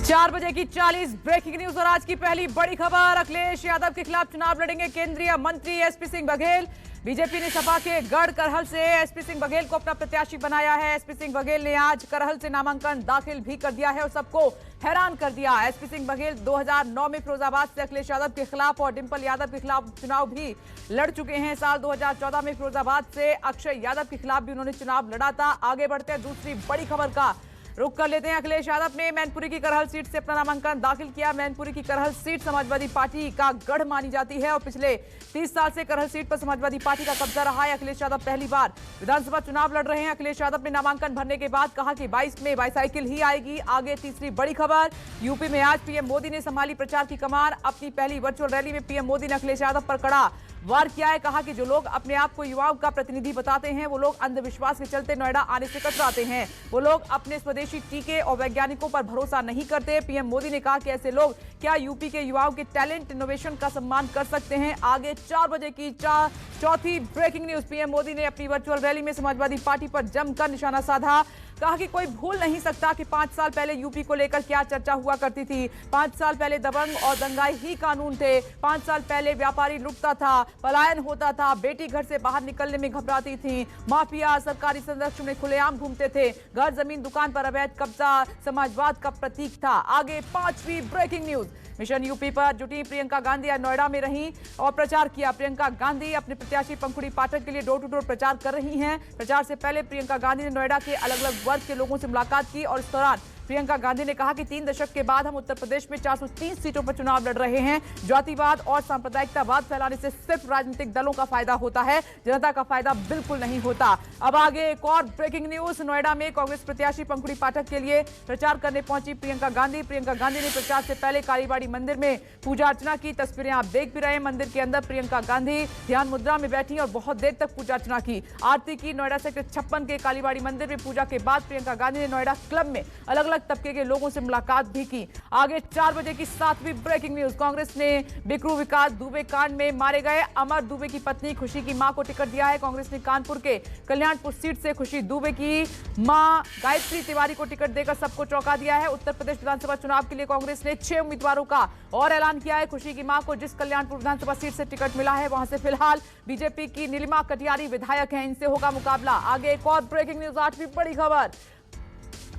4 बजे की 40 breaking news और आज की पहली बड़ी खबर। अखिलेश यादव के खिलाफ चुनाव लड़ेंगे केंद्रीय मंत्री एसपी सिंह बघेल। बीजेपी ने सपा के गढ़ करहल से एसपी सिंह बघेल को अपना प्रत्याशी बनाया है। एसपी सिंह बघेल ने आज करहल से नामांकन दाखिल भी कर दिया है और सबको हैरान कर दिया। एसपी सिंह बघेल 2009 में फिरोजाबाद से अखिलेश यादव के खिलाफ और डिंपल यादव के खिलाफ चुनाव भी लड़ चुके हैं। साल 2014 में फिरोजाबाद से अक्षय यादव के खिलाफ भी उन्होंने चुनाव लड़ा था। आगे बढ़ते हैं दूसरी बड़ी खबर का रुख कर लेते हैं। अखिलेश यादव ने मैनपुरी की करहल सीट से अपना नामांकन दाखिल किया। मैनपुरी की करहल सीट समाजवादी पार्टी का गढ़ मानी जाती है और पिछले 30 साल से करहल सीट पर समाजवादी पार्टी का कब्जा रहा है। अखिलेश यादव पहली बार विधानसभा चुनाव लड़ रहे हैं। अखिलेश यादव ने नामांकन भरने के बाद कहा कि 22 में बाईसाइकिल ही आएगी। आगे तीसरी बड़ी खबर, यूपी में आज पीएम मोदी ने संभाली प्रचार की कमान। अपनी पहली वर्चुअल रैली में पीएम मोदी ने अखिलेश यादव पर कड़ा वार किया है। कहा कि जो लोग अपने आप को युवाओं का प्रतिनिधि बताते हैं वो लोग अंधविश्वास के चलते नोएडा आने से कतराते हैं। वो लोग अपने स्वदेशी टीके और वैज्ञानिकों पर भरोसा नहीं करते। पीएम मोदी ने कहा कि ऐसे लोग क्या यूपी के युवाओं के टैलेंट इनोवेशन का सम्मान कर सकते हैं। आगे 4 बजे की चौथी ब्रेकिंग न्यूज। पीएम मोदी ने अपनी वर्चुअल रैली में समाजवादी पार्टी पर जमकर निशाना साधा। कहा कि कोई भूल नहीं सकता कि 5 साल पहले यूपी को लेकर क्या चर्चा हुआ करती थी। 5 साल पहले दबंग और दंगाई ही कानून थे। 5 साल पहले व्यापारी लुटता था, पलायन होता था, बेटी घर से बाहर निकलने में घबराती थी, माफिया सरकारी संरक्षण में खुलेआम घूमते थे, घर जमीन दुकान पर अवैध कब्जा समाजवाद का प्रतीक था। आगे 5वीं ब्रेकिंग न्यूज। मिशन यूपी पर जुटी प्रियंका गांधी आज नोएडा में रही और प्रचार किया। प्रियंका गांधी अपने प्रत्याशी पंखुड़ी पाठक के लिए डोर टू डोर प्रचार कर रही हैं। प्रचार से पहले प्रियंका गांधी ने नोएडा के अलग अलग वर्ग के लोगों से मुलाकात की और इस दौरान प्रियंका गांधी ने कहा कि 3 दशक के बाद हम उत्तर प्रदेश में 430 सीटों पर चुनाव लड़ रहे हैं। जातिवाद और सांप्रदायिकतावाद फैलाने से सिर्फ राजनीतिक दलों का फायदा होता है, जनता का फायदा बिल्कुल नहीं होता। अब आगे एक और ब्रेकिंग न्यूज। नोएडा में कांग्रेस प्रत्याशी पंखुड़ी पाठक के लिए प्रचार करने पहुंची प्रियंका गांधी। प्रियंका गांधी ने प्रचार से पहले कालीबाड़ी मंदिर में पूजा अर्चना की। तस्वीरें आप देख भी रहे हैं। मंदिर के अंदर प्रियंका गांधी ध्यान मुद्रा में बैठी और बहुत देर तक पूजा अर्चना की, आरती की। नोएडा सेक्टर 56 के कालीबाड़ी मंदिर में पूजा के बाद प्रियंका गांधी ने नोएडा क्लब में अलग अलग तबके के लोगों से मुलाकात भी की। आगे 4 बजे की 7वीं ब्रेकिंग न्यूज। कांग्रेस ने बिकरू विकास दुबे कांड में मारे गए अमर दुबे की पत्नी खुशी की मां को टिकट दिया है। कांग्रेस ने कानपुर के कल्याणपुर सीट से खुशी दुबे की मां गायत्री तिवारी को टिकट देकर सबको चौंका दिया है। उत्तर प्रदेश विधानसभा चुनाव के लिए कांग्रेस ने 6 उम्मीदवारों का और ऐलान किया है। खुशी की मां को जिस कल्याणपुर विधानसभा सीट से टिकट मिला है वहां से फिलहाल बीजेपी की नीलिमा कटियारी विधायक हैं, इनसे होगा मुकाबला। आगे एक और ब्रेकिंग न्यूज, 8वीं बड़ी खबर।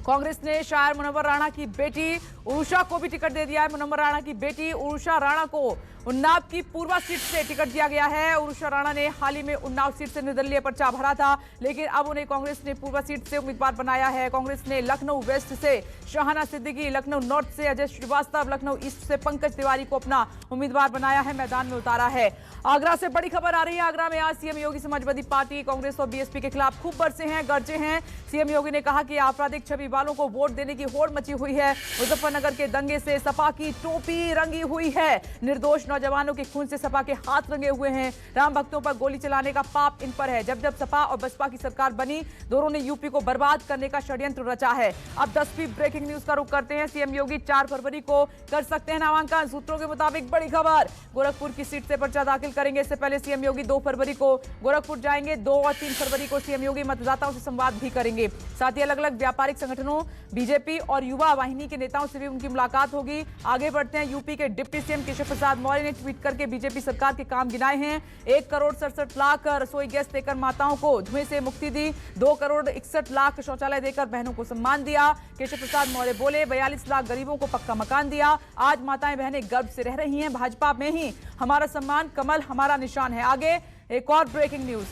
कांग्रेस ने शायर मुनव्वर राणा की बेटी उषा को भी टिकट दे दिया है। मुनव्वर राणा की बेटी उषा राणा को उन्नाव की पूर्वा सीट से टिकट दिया गया है। उषा राणा ने हाल ही में उन्नाव सीट से निर्दलीय पर्चा भरा था, लेकिन अब उन्हें कांग्रेस ने पूर्वा सीट से उम्मीदवार बनाया है। कांग्रेस ने लखनऊ वेस्ट से शाहाना सिद्दीकी, लखनऊ नॉर्थ से अजय श्रीवास्तव, लखनऊ ईस्ट से पंकज तिवारी को अपना उम्मीदवार बनाया है, मैदान में उतारा है। आगरा से बड़ी खबर आ रही है। आगरा में आज सीएम योगी समाजवादी पार्टी, कांग्रेस और बीएसपी के खिलाफ खूब बरसे हैं, गरजे हैं। सीएम योगी ने कहा कि आपराधिक छवि वालों को वोट देने की होड़ मची हुई है। मुजफ्फरनगर के दंगे से सपा की टोपी रंगी हुई है। निर्दोष नौजवानों के खून से सपा के हाथ रंगे हुए हैं। राम भक्तों पर गोली चलाने का पाप इन पर है। जब जब सपा और बसपा की सरकार बनी, दोनों ने यूपी को बर्बाद करने का षड्यंत्र रचा है। अब 10वीं ब्रेकिंग न्यूज का रुख करते हैं। सीएम योगी 4 फरवरी को कर सकते हैं नामांकन। सूत्रों के मुताबिक बड़ी खबर, गोरखपुर की सीट से पर्चा दाखिल करेंगे। इससे पहले सीएम योगी 2 फरवरी को गोरखपुर जाएंगे। 2 और 3 फरवरी को सीएम योगी मतदाताओं से संवाद भी करेंगे। साथ ही अलग अलग व्यापारिक संगठनों, बीजेपी और युवा वाहिनी के नेताओं से भी उनकी मुलाकात होगी। आगे बढ़ते हैं। यूपी के डिप्टी सीएम केशव प्रसाद मौर्य ने ट्वीट करके बीजेपी सरकार के काम गिनाए हैं। 1 करोड़ 67 लाख रसोई गैस देकर माताओं को धुएं से मुक्ति दी। 2 करोड़ 61 लाख शौचालय देकर बहनों को सम्मान दिया। केशव प्रसाद मौर्य बोले 42 लाख गरीबों को पक्का मकान दिया। आज माताएं बहनें गर्व से रह रही हैं। भाजपा में ही हमारा सम्मान, कमल हमारा निशान है। आगे एक और ब्रेकिंग न्यूज।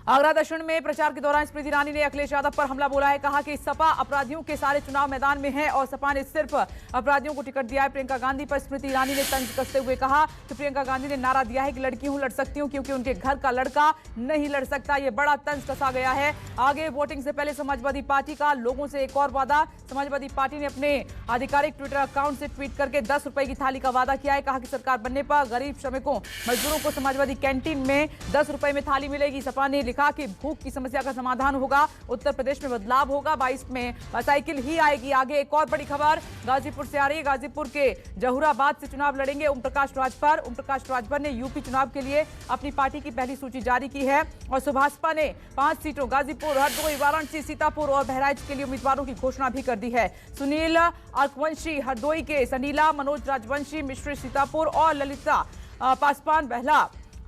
आगरा दक्षिण में प्रचार के दौरान स्मृति ईरानी ने अखिलेश यादव पर हमला बोला है। कहा कि सपा अपराधियों के सारे चुनाव मैदान में है और सपा ने सिर्फ अपराधियों को टिकट दिया है। प्रियंका गांधी पर स्मृति ईरानी ने तंज कसते हुए कहा कि प्रियंका गांधी ने नारा दिया है कि लड़की हूं लड़ सकती हूं क्योंकि उनके घर का लड़का नहीं लड़ सकता। ये बड़ा तंज कसा गया है। आगे वोटिंग से पहले समाजवादी पार्टी का लोगों से एक और वादा। समाजवादी पार्टी ने अपने आधिकारिक ट्विटर अकाउंट से ट्वीट करके 10 रुपए की थाली का वादा किया है। कहा कि सरकार बनने पर गरीब श्रमिकों मजदूरों को समाजवादी कैंटीन में 10 रुपए में थाली मिलेगी। सपा ने लिखा कहा कि भूख की समस्या का समाधान होगा, उत्तर प्रदेश में बदलाव होगा, 22 में साइकिल ही आएगी। आगे एक और बड़ी खबर गाजीपुर से आ रही है। गाजीपुर के जहूराबाद से चुनाव लड़ेंगे ओम प्रकाश राजभर। ओम प्रकाश राजभर ने यूपी चुनाव के लिए अपनी पार्टी की पहली सूची जारी की है और सुभाषपा ने 5 सीटों गाजीपुर, हरदोई, वाराणसी, सीतापुर और बहराइच के लिए उम्मीदवारों की घोषणा भी कर दी है। सुनील अर्कवंशी हरदोई के, सनीला, मनोज राजवंशी मिश्र सीतापुर और ललिता पासवान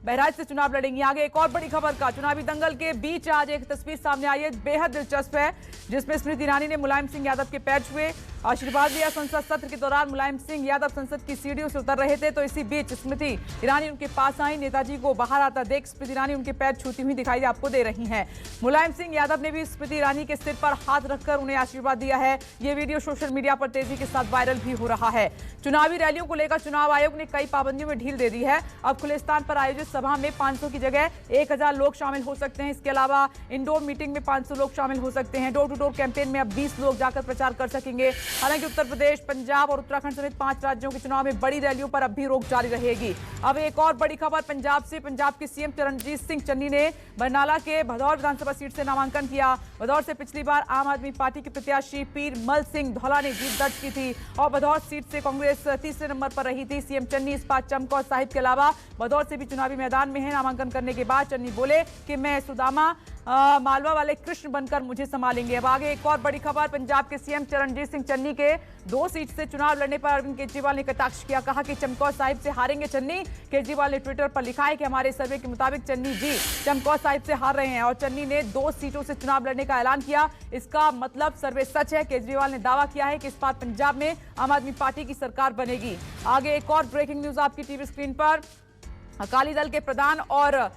बहराइच से चुनाव लड़ेंगी। आगे एक और बड़ी खबर का चुनावी दंगल के बीच आज एक तस्वीर सामने आई है, बेहद दिलचस्प है, जिसमें स्मृति ईरानी ने मुलायम सिंह यादव के पैर छुए, आशीर्वाद लिया। संसद सत्र के दौरान मुलायम सिंह यादव संसद की सीढ़ियों से उतर रहे थे तो इसी बीच स्मृति ईरानी उनके पास आई। नेताजी को बाहर आता देख स्मृति ईरानी उनके पैर छूती हुई दिखाई आपको दे रही हैं। मुलायम सिंह यादव ने भी स्मृति ईरानी के सिर पर हाथ रखकर उन्हें आशीर्वाद दिया है। ये वीडियो सोशल मीडिया पर तेजी के साथ वायरल भी हो रहा है। चुनावी रैलियों को लेकर चुनाव आयोग ने कई पाबंदियों में ढील दे दी है। अब खुले स्थान पर आयोजित सभा में 500 की जगह 1000 लोग शामिल हो सकते हैं। इसके अलावा इंडोर मीटिंग में 500 लोग शामिल हो सकते हैं। डोर टू डोर कैंपेन में अब 20 लोग जाकर प्रचार कर सकेंगे। हालांकि उत्तर प्रदेश, पंजाब और उत्तराखंड समेत 5 राज्यों के चुनाव में बड़ी रैलियों पर अब भी रोक जारी रहेगी। अब एक और बड़ी खबर पंजाब से। पंजाब के सीएम चरणजीत सिंह चन्नी ने बरनाला के भदौर विधानसभा सीट से नामांकन किया। भदौर से पिछली बार आम आदमी पार्टी के प्रत्याशी पीरमल सिंह धौला ने जीत दर्ज की थी और भदौर सीट से कांग्रेस तीसरे नंबर पर रही थी। सीएम चन्नी इस बार चमकौर साहिब के अलावा भदौर से भी चुनावी मैदान में है। नामांकन करने के बाद चन्नी बोले कि मैं सुदामा मालवा वाले कृष्ण बनकर मुझे संभालेंगे। अब आगे एक और बड़ी खबर पंजाब के सीएम चरणजीत सिंह चन्नी के 2 सीट से चुनाव लड़ने पर अरविंद केजरीवाल ने कटाक्ष किया। कहा कि चमकौर साहिब से हारेंगे चन्नी। केजरीवाल ने ट्विटर पर लिखा है कि हमारे सर्वे के मुताबिक चन्नी जी चमकौर साहिब से हार रहे हैं और चन्नी ने 2 सीटों से चुनाव लड़ने का ऐलान किया। इसका मतलब सर्वे सच है। केजरीवाल ने दावा किया है कि इस बार पंजाब में आम आदमी पार्टी की सरकार बनेगी। आगे एक और ब्रेकिंग न्यूज आपकी टीवी स्क्रीन पर। अकाली दल के प्रधान और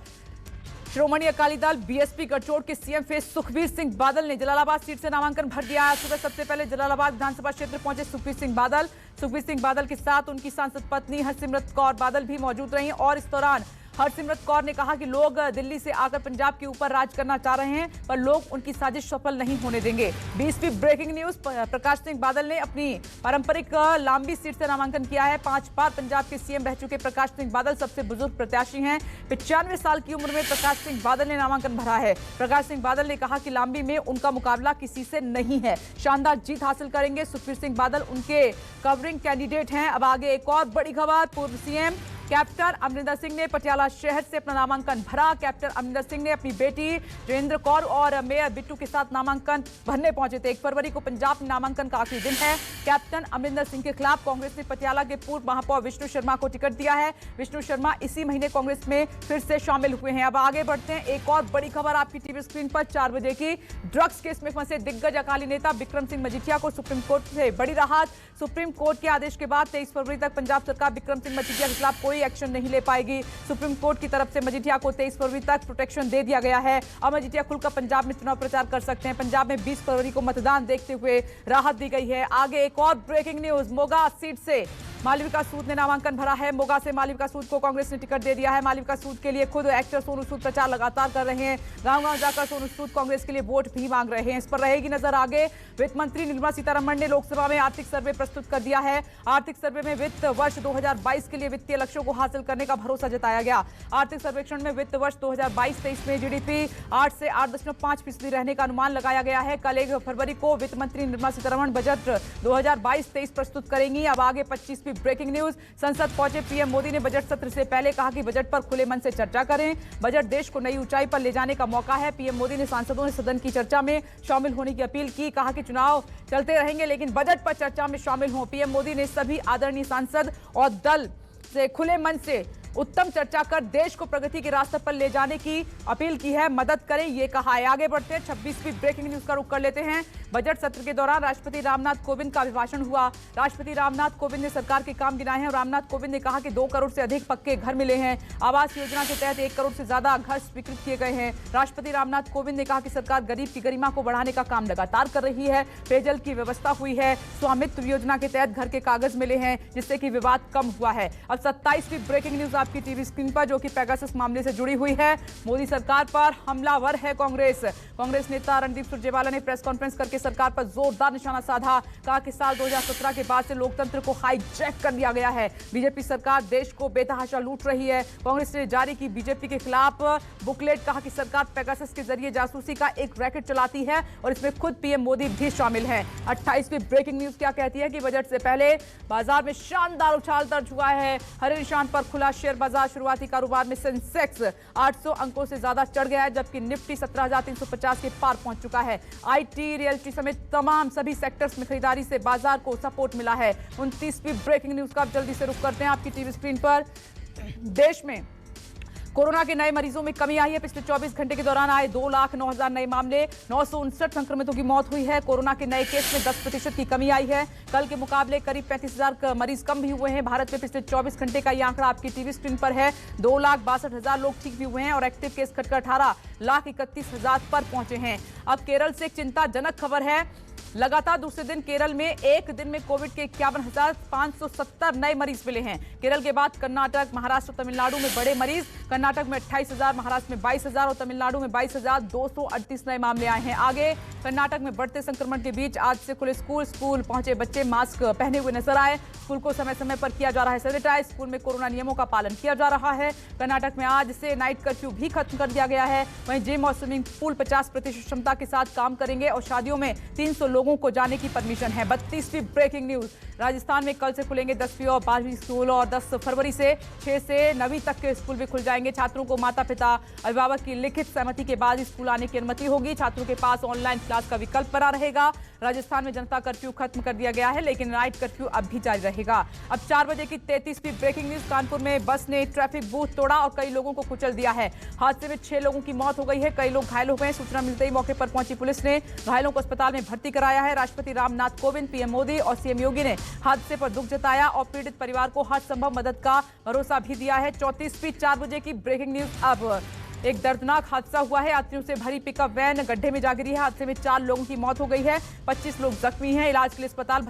श्रोमणी अकाली दल बीएसपी गठजोड़ के सीएम फेस सुखबीर सिंह बादल ने जलालाबाद सीट से नामांकन भर दिया है। सुबह सबसे पहले जलालाबाद विधानसभा क्षेत्र पहुंचे सुखबीर सिंह बादल। सुखबीर सिंह बादल के साथ उनकी सांसद पत्नी हरसिमरत कौर बादल भी मौजूद रहीं और इस दौरान हरसिमरत कौर ने कहा कि लोग दिल्ली से आकर पंजाब के ऊपर राज करना चाह रहे हैं पर लोग उनकी साजिश सफल नहीं होने देंगे। 20वीं ब्रेकिंग न्यूज, प्रकाश सिंह बादल ने अपनी पारंपरिक लांबी सीट से नामांकन किया है। 5 बार पंजाब के सीएम रह चुके प्रकाश सिंह बादल सबसे बुजुर्ग प्रत्याशी हैं। 95 साल की उम्र में प्रकाश सिंह बादल ने नामांकन भरा है। प्रकाश सिंह बादल ने कहा कि लांबी में उनका मुकाबला किसी से नहीं है, शानदार जीत हासिल करेंगे। सुखबीर सिंह बादल उनके कवरिंग कैंडिडेट हैं। अब आगे एक और बड़ी खबर, पूर्व सीएम कैप्टन अमरिंदर सिंह ने पटियाला शहर से अपना नामांकन भरा। कैप्टन अमरिंदर सिंह ने अपनी बेटी जोगिंदर कौर और मेयर बिट्टू के साथ नामांकन भरने पहुंचे थे। 1 फरवरी को पंजाब में नामांकन का आखिरी दिन है। कैप्टन अमरिंदर सिंह के खिलाफ कांग्रेस ने पटियाला के पूर्व महापौर विष्णु शर्मा को टिकट दिया है। विष्णु शर्मा इसी महीने कांग्रेस में फिर से शामिल हुए हैं। अब आगे बढ़ते हैं, एक और बड़ी खबर आपकी टीवी स्क्रीन पर 4 बजे की। ड्रग्स केस में फंसे दिग्गज अकाली नेता बिक्रम सिंह मजीठिया को सुप्रीम कोर्ट से बड़ी राहत। सुप्रीम कोर्ट के आदेश के बाद 23 फरवरी तक पंजाब सरकार बिक्रम सिंह मजीठिया के खिलाफ कोई एक्शन नहीं ले पाएगी। सुप्रीम कोर्ट की तरफ से मजीठिया को 23 फरवरी तक प्रोटेक्शन दे दिया गया है। अब मजीठिया खुलकर पंजाब में चुनाव प्रचार कर सकते हैं। पंजाब में 20 फरवरी को मतदान देखते हुए राहत दी गई है। आगे एक और ब्रेकिंग न्यूज, मोगा सीट से मालविका सूद ने नामांकन भरा है। मोगा से मालविका सूद को कांग्रेस ने टिकट दे दिया है। मालविका सूद के लिए खुद एक्टर सोनू सूद प्रचार लगातार कर रहे हैं। गांव-गांव जाकर सोनू सूद कांग्रेस के लिए वोट भी मांग रहे हैं। इस पर रहेगी नजर। आगे वित्त मंत्री निर्मला सीतारमण ने लोकसभा में आर्थिक सर्वे प्रस्तुत कर दिया है। आर्थिक सर्वे में वित्त वर्ष 2022 के लिए वित्तीय लक्ष्यों को हासिल करने का भरोसा जताया गया। आर्थिक सर्वेक्षण में वित्त वर्ष 2022-23 में जीडीपी 8 से 8.5% रहने का अनुमान लगाया गया है। कल 1 फरवरी को वित्त मंत्री निर्मला सीतारमण बजट 2022-23 प्रस्तुत करेंगी। अब आगे 25वीं ब्रेकिंग न्यूज, संसद पहुंचे पीएम मोदी ने बजट सत्र से पहले कहा कि बजट पर खुले मन से चर्चा करें। बजट देश को नई ऊंचाई पर ले जाने का मौका है। पीएम मोदी ने सांसदों से सदन की चर्चा में शामिल होने की अपील की। कहा कि चुनाव चलते रहेंगे लेकिन बजट पर चर्चा में शामिल हों। पीएम मोदी ने सभी आदरणीय सांसद और दल से खुले मन से उत्तम चर्चा कर देश को प्रगति के रास्ते पर ले जाने की अपील की है, मदद करें ये कहा है। आगे बढ़ते हैं, 26वीं ब्रेकिंग न्यूज का रुख कर लेते हैं। बजट सत्र के दौरान राष्ट्रपति रामनाथ कोविंद का अभिभाषण हुआ। राष्ट्रपति रामनाथ कोविंद ने सरकार के काम गिनाए हैं। रामनाथ कोविंद ने कहा कि 2 करोड़ से अधिक पक्के घर मिले हैं। आवास योजना के तहत 1 करोड़ से ज्यादा घर स्वीकृत किए गए हैं। राष्ट्रपति रामनाथ कोविंद ने कहा कि सरकार गरीब की गरिमा को बढ़ाने का काम लगातार कर रही है। पेयजल की व्यवस्था हुई है। स्वामित्व योजना के तहत घर के कागज मिले हैं जिससे कि विवाद कम हुआ है। अब 27वीं ब्रेकिंग न्यूज आपकी टीवी स्क्रीन पर, जो कि पेगासस मामले से जुड़ी हुई है। मोदी सरकार पर हमलावर है कांग्रेस। कांग्रेस नेता रणदीप सुरजेवाला ने प्रेस कॉन्फ्रेंस करके सरकार पर जोरदार निशाना साधा। कहा कि साल 2017 के बाद से लोकतंत्र को हाईजैक कर दिया गया है। बीजेपी सरकार देश को बेतहाशा लूट रही है। कांग्रेस ने जारी की बीजेपी के खिलाफ बुकलेट। कहा कि सरकार पेगासस के जरिए जासूसी का एक रैकेट चलाती है और इसमें खुद पीएम मोदी भी शामिल हैं। 28वीं ब्रेकिंग न्यूज क्या कहती है कि बजट से पहले बाजार में शानदार उछाल दर्ज हुआ है। हरे निशान पर खुला शेयर बाजार। शुरुआती कारोबार में सेंसेक्स 800 अंकों से ज्यादा चढ़ गया है, जबकि निफ्टी 17,350 के पार पहुंच चुका है। आईटी, रियल्टी समेत तमाम सभी सेक्टर्स में खरीदारी से बाजार को सपोर्ट मिला है। 29वीं ब्रेकिंग न्यूज का आप जल्दी से रुख करते हैं आपकी टीवी स्क्रीन पर। देश में कोरोना के नए मरीजों में कमी आई है। पिछले 24 घंटे के दौरान आए 2,09,000 नए मामले। 959 संक्रमितों की मौत हुई है। कोरोना के नए केस में 10% की कमी आई है। कल के मुकाबले करीब 35,000 मरीज कम भी हुए हैं। भारत में पिछले 24 घंटे का यह आंकड़ा आपकी टीवी स्क्रीन पर है। 2,62,000 लोग ठीक भी हुए हैं और एक्टिव केस घटकर 18,31,000 पर पहुंचे हैं। अब केरल से एक चिंताजनक खबर है। लगातार दूसरे दिन केरल में एक दिन में कोविड के 51,570 नए मरीज मिले हैं। केरल के बाद कर्नाटक, महाराष्ट्र और तमिलनाडु में बड़े मरीज। कर्नाटक में 28,000, महाराष्ट्र में 22,000 और तमिलनाडु में 22,238 नए मामले आए हैं। आगे कर्नाटक में बढ़ते संक्रमण के बीच आज से खुले स्कूल पहुंचे बच्चे मास्क पहने हुए नजर आए। स्कूल को समय समय पर किया जा रहा है सैनिटाइज। स्कूल में कोरोना नियमों का पालन किया जा रहा है। कर्नाटक में आज से नाइट कर्फ्यू भी खत्म कर दिया गया है। वहीं जिम और स्विमिंग पूल 50% क्षमता के साथ काम करेंगे और शादियों में 300 लोगों को जाने की परमिशन है। 32वीं ब्रेकिंग न्यूज। राजस्थान में कल से खुलेंगे 10वीं और 12वीं स्कूल और 10 फरवरी से 6 से 9वीं तक के स्कूल भी खुल जाएंगे। छात्रों को माता पिता अभिभावक की लिखित सहमति के बाद स्कूल आने की अनुमति होगी। छात्रों के पास ऑनलाइन क्लास का विकल्प बना रहेगा। राजस्थान में जनता कर्फ्यू खत्म कर दिया गया है, लेकिन नाइट कर्फ्यू अब भी जारी रहेगा। अब 4 बजे की 33वीं ब्रेकिंग न्यूज। कानपुर में बस ने ट्रैफिक बूथ तोड़ा और कई लोगों को कुचल दिया है। हादसे में 6 लोगों की मौत हो गई है, कई लोग घायल हो गए। सूचना मिलते ही मौके पर पहुंची पुलिस ने घायलों को अस्पताल में भर्ती कराया है। राष्ट्रपति रामनाथ कोविंद, पीएम मोदी और सीएम योगी ने हादसे पर दुख जताया और पीड़ित परिवार को हर संभव मदद का भरोसा भी दिया है। 34वीं 4 बजे की ब्रेकिंग न्यूज। अब एक दर्दनाक हादसा हुआ है। यात्रियों से भरी पिकअप वैन गड्ढे में जा गिरी है। हादसे में 4 लोगों की मौत हो गई है, 25 लोग जख्मी हैं। इलाज के लिए अस्पताल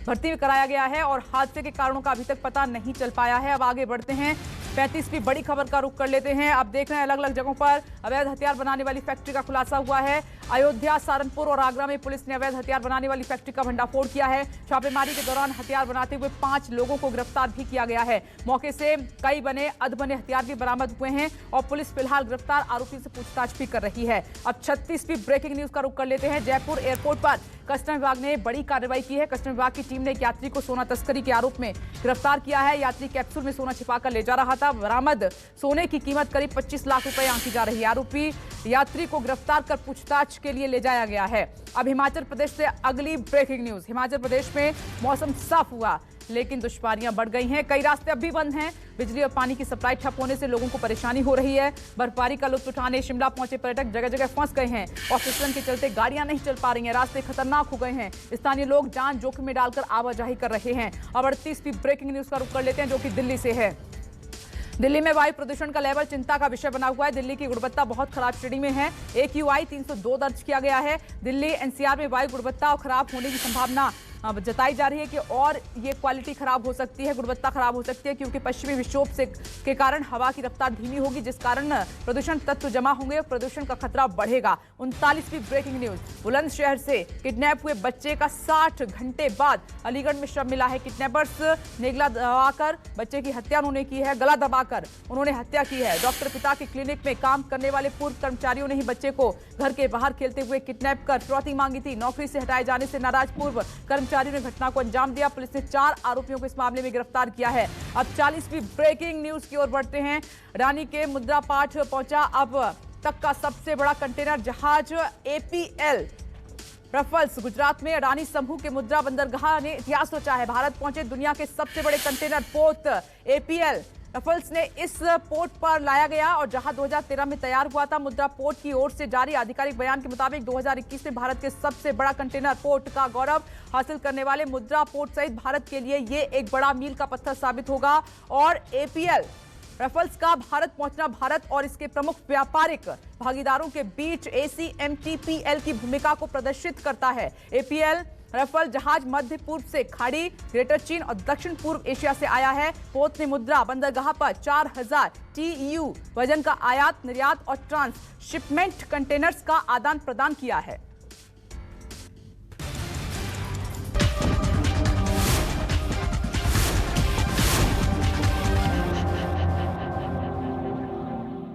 भर्ती कराया गया है और हादसे के कारणों का अभी तक पता नहीं चल पाया है। अब आगे बढ़ते हैं, 35वीं बड़ी खबर का रुख कर लेते हैं। आप देख रहे हैं अलग अलग जगहों पर अवैध हथियार बनाने वाली फैक्ट्री का खुलासा हुआ है। अयोध्या, सहारनपुर और आगरा में पुलिस ने अवैध हथियार बनाने वाली फैक्ट्री का भंडाफोड़ किया है। छापेमारी के दौरान हथियार बनाते हुए 5 लोगों को गिरफ्तार भी किया गया है। मौके से कई बने अधबने हथियार भी बरामद हुए हैं और पुलिस फिलहाल गिरफ्तार आरोपी से पूछताछ भी कर रही है। अब 36वीं ब्रेकिंग न्यूज का रुख कर लेते हैं। जयपुर एयरपोर्ट पर कस्टम विभाग ने बड़ी कार्रवाई की है। कस्टम विभाग की टीम ने एक यात्री को सोना तस्करी के आरोप में गिरफ्तार किया है। यात्री कैप्सूल में सोना छिपाकर ले जा रहा था। बरामद सोने की कीमत करीब 25 लाख रुपए आंकी जा रही है। आरोपी यात्री को गिरफ्तार कर पूछताछ के लिए ले जाया गया है। अब हिमाचल प्रदेश से अगली ब्रेकिंग न्यूज। हिमाचल प्रदेश में मौसम साफ हुआ, लेकिन दुश्वारियां बढ़ गई हैं। कई रास्ते अब भी बंद हैं। बिजली और पानी की सप्लाई ठप होने से लोगों को परेशानी हो रही है। बर्फबारी का लुत्फ उठाने शिमला पहुंचे पर्यटक जगह जगह फंस गए हैं और फिसलन के चलते गाड़ियां नहीं चल पा रही हैं। रास्ते खतरनाक हो गए हैं। स्थानीय लोग जान जोखिम में डालकर आवाजाही कर रहे हैं। अब 38वीं ब्रेकिंग न्यूज का रुख कर लेते हैं, जो कि दिल्ली से है। दिल्ली में वायु प्रदूषण का लेवल चिंता का विषय बना हुआ है। दिल्ली की गुणवत्ता बहुत खराब श्रेणी में है। AQI 302 दर्ज किया गया है। दिल्ली NCR में वायु गुणवत्ता खराब होने की संभावना जताई जा रही है कि और ये क्वालिटी खराब हो सकती है, गुणवत्ता खराब हो सकती है, क्योंकि पश्चिमी विक्षोभ से के कारण हवा की रफ्तार धीमी होगी, जिस कारण प्रदूषण तत्व जमा होंगे और प्रदूषण का खतरा बढ़ेगा। 39वीं ब्रेकिंग न्यूज। बुलंदशहर से किडनैप हुए बच्चे का 60 घंटे बाद अलीगढ़ में शव मिला है। किडनैपर्स ने गला दबाकर बच्चे की हत्या उन्होंने की है। गला दबाकर उन्होंने हत्या की है। डॉक्टर पिता के क्लिनिक में काम करने वाले पूर्व कर्मचारियों ने ही बच्चे को घर के बाहर खेलते हुए किडनैप कर फिरौती मांगी थी। नौकरी से हटाए जाने से नाराज पूर्व कर्मचारियों ने घटना को अंजाम दिया। पुलिस ने 4 आरोपियों को इस मामले में गिरफ्तार किया है। अब 40वीं ब्रेकिंग न्यूज की ओर बढ़ते हैं। रानी के मुद्रा पाठ पहुंचा अब तक का सबसे बड़ा कंटेनर जहाज APL रफल्स। गुजरात में अडानी समूह के मुद्रा बंदरगाह ने इतिहास रचा है। भारत पहुंचे दुनिया के सबसे बड़े कंटेनर पोत APL रफल्स ने इस पोर्ट पर लाया गया और जहां 2013 में तैयार हुआ था। मुद्रा पोर्ट की ओर से जारी आधिकारिक बयान के मुताबिक 2021 में भारत के सबसे बड़ा कंटेनर पोर्ट का गौरव हासिल करने वाले मुद्रा पोर्ट सहित भारत के लिए ये एक बड़ा मील का पत्थर साबित होगा और APL रफल्स का भारत पहुंचना भारत और इसके प्रमुख व्यापारिक भागीदारों के बीच ACMTPL की भूमिका को प्रदर्शित करता है। APL रफाल जहाज मध्य पूर्व से खाड़ी, ग्रेटर चीन और दक्षिण पूर्व एशिया से आया है। पोतनी मुद्रा बंदरगाह पर 4000 TEU वजन का आयात, निर्यात और ट्रांसशिपमेंट कंटेनर्स का आदान प्रदान किया है।